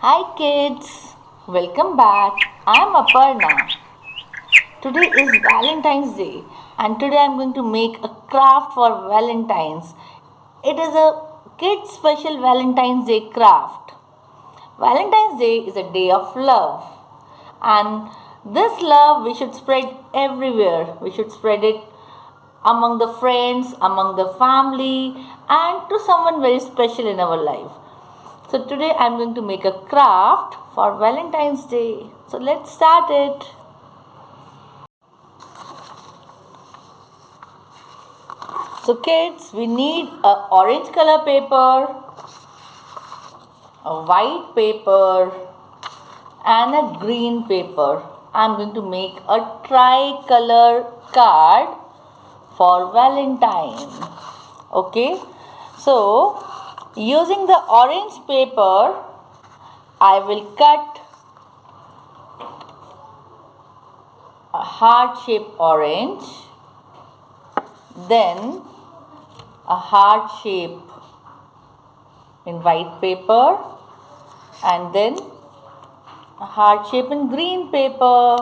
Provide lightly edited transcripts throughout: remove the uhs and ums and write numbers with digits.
Hi kids, welcome back. I'm Aparna. Today is Valentine's Day and today I'm going to make a craft for Valentine's. It is a kids special Valentine's Day craft. Valentine's Day is a day of love and this love we should spread everywhere. We should spread it among the friends, among the family and to someone very special in our life. So today I am going to make a craft for Valentine's Day. So let's start it. So kids, we need a orange color paper, a white paper and a green paper. I am going to make a tricolor card for Valentine. Okay. So using the orange paper, I will cut a heart-shaped orange, then a heart shape in white paper and then a heart shape in green paper.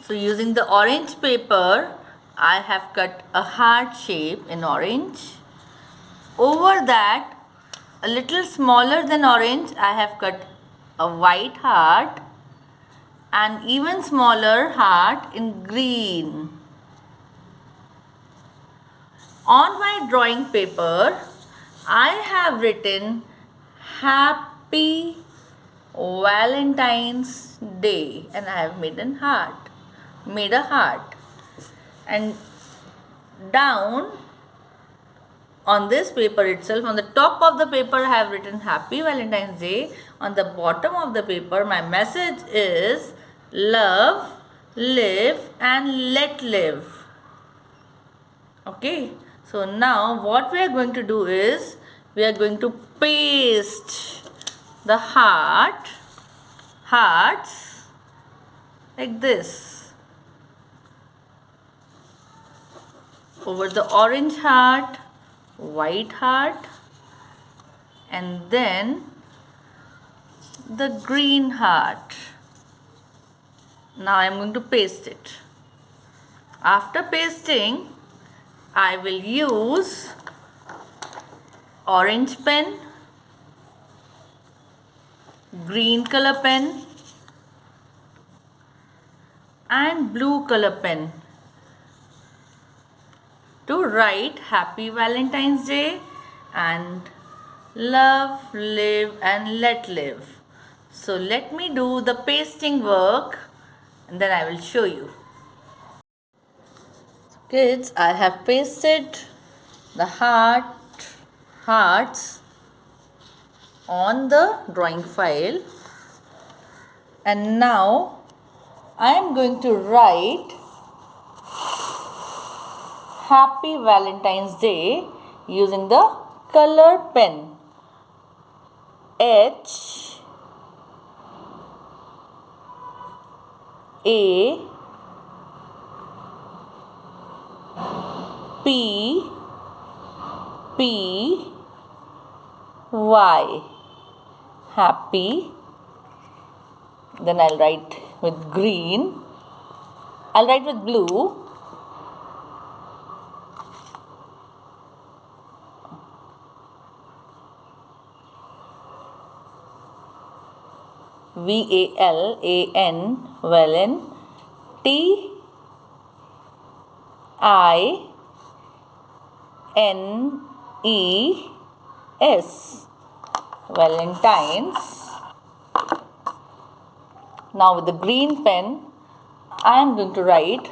So using the orange paper, I have cut a heart shape in orange. Over that, a little smaller than orange, I have cut a white heart and even smaller heart in green. On my drawing paper, I have written Happy Valentine's Day and I have made a heart. And down on this paper itself, on the top of the paper I have written Happy Valentine's Day. On the bottom of the paper my message is love, live and let live. Okay, so now what we are going to do is we are going to paste the hearts like this over the orange heart, white heart and then the green heart. Now I am going to paste it. After pasting, I will use orange pen, green color pen and blue color pen to write Happy Valentine's Day and love, live and let live. So let me do the pasting work and then I will show you. So kids, I have pasted the hearts on the drawing file and now I am going to write Happy Valentine's Day using the color pen H A P P Y Happy. Then I'll write with green. I'll write with blue. VALAN Valen TINES Valentine's. Now with the green pen I am going to write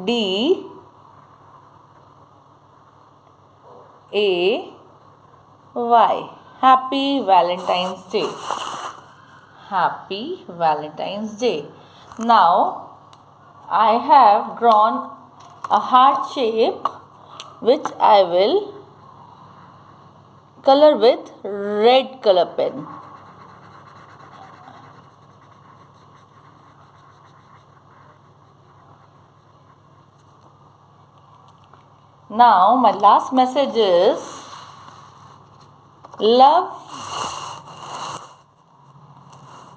DAY Happy Valentine's Day. Happy Valentine's Day. Now I have drawn a heart shape which I will color with red color pen. Now, my last message is love,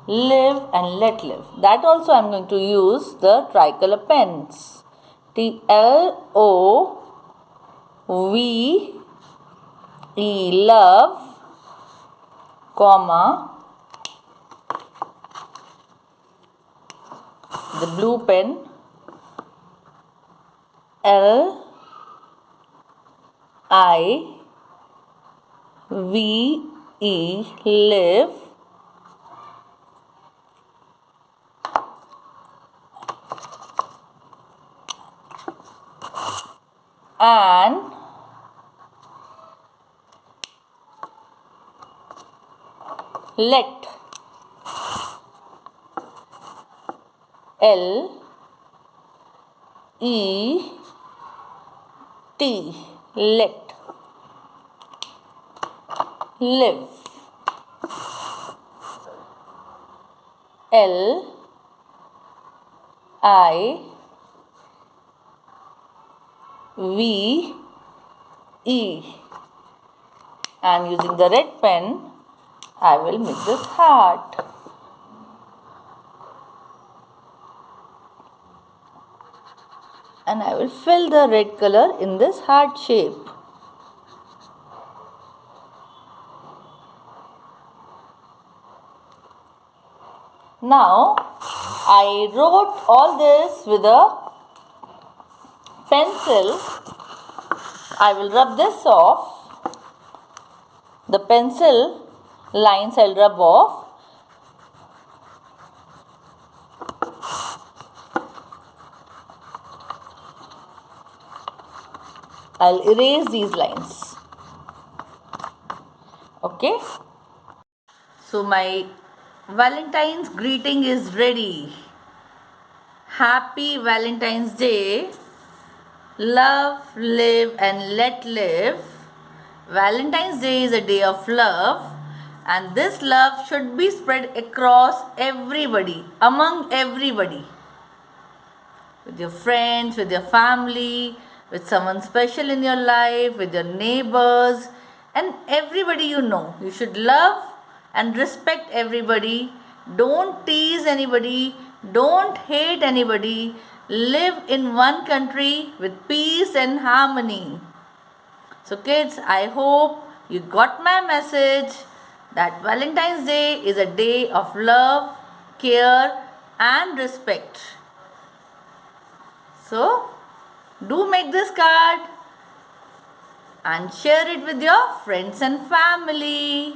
live, and let live. That also I'm going to use the tricolor pens. LOVE, love, comma, the blue pen, LIVE, live, and let, LET, let, live, LIVE, and using the red pen I will make this heart. And I will fill the red color in this heart shape. Now, I wrote all this with a pencil. I will rub this off. The pencil lines I'll rub off. I'll erase these lines. Okay. So my Valentine's greeting is ready. Happy Valentine's Day. Love, live, and let live. Valentine's Day is a day of love, and this love should be spread across everybody, among everybody. With your friends, with your family, with someone special in your life, with your neighbors, and everybody you know. You should love and respect everybody. Don't tease anybody. Don't hate anybody. Live in one country with peace and harmony. So kids, I hope you got my message that Valentine's Day is a day of love, care, and respect. So, do make this card and share it with your friends and family.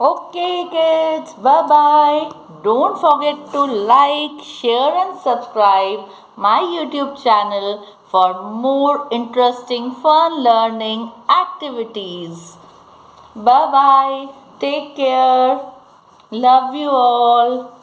Okay kids, bye bye. Don't forget to like, share and subscribe my YouTube channel for more interesting fun learning activities. Bye bye. Take care. Love you all.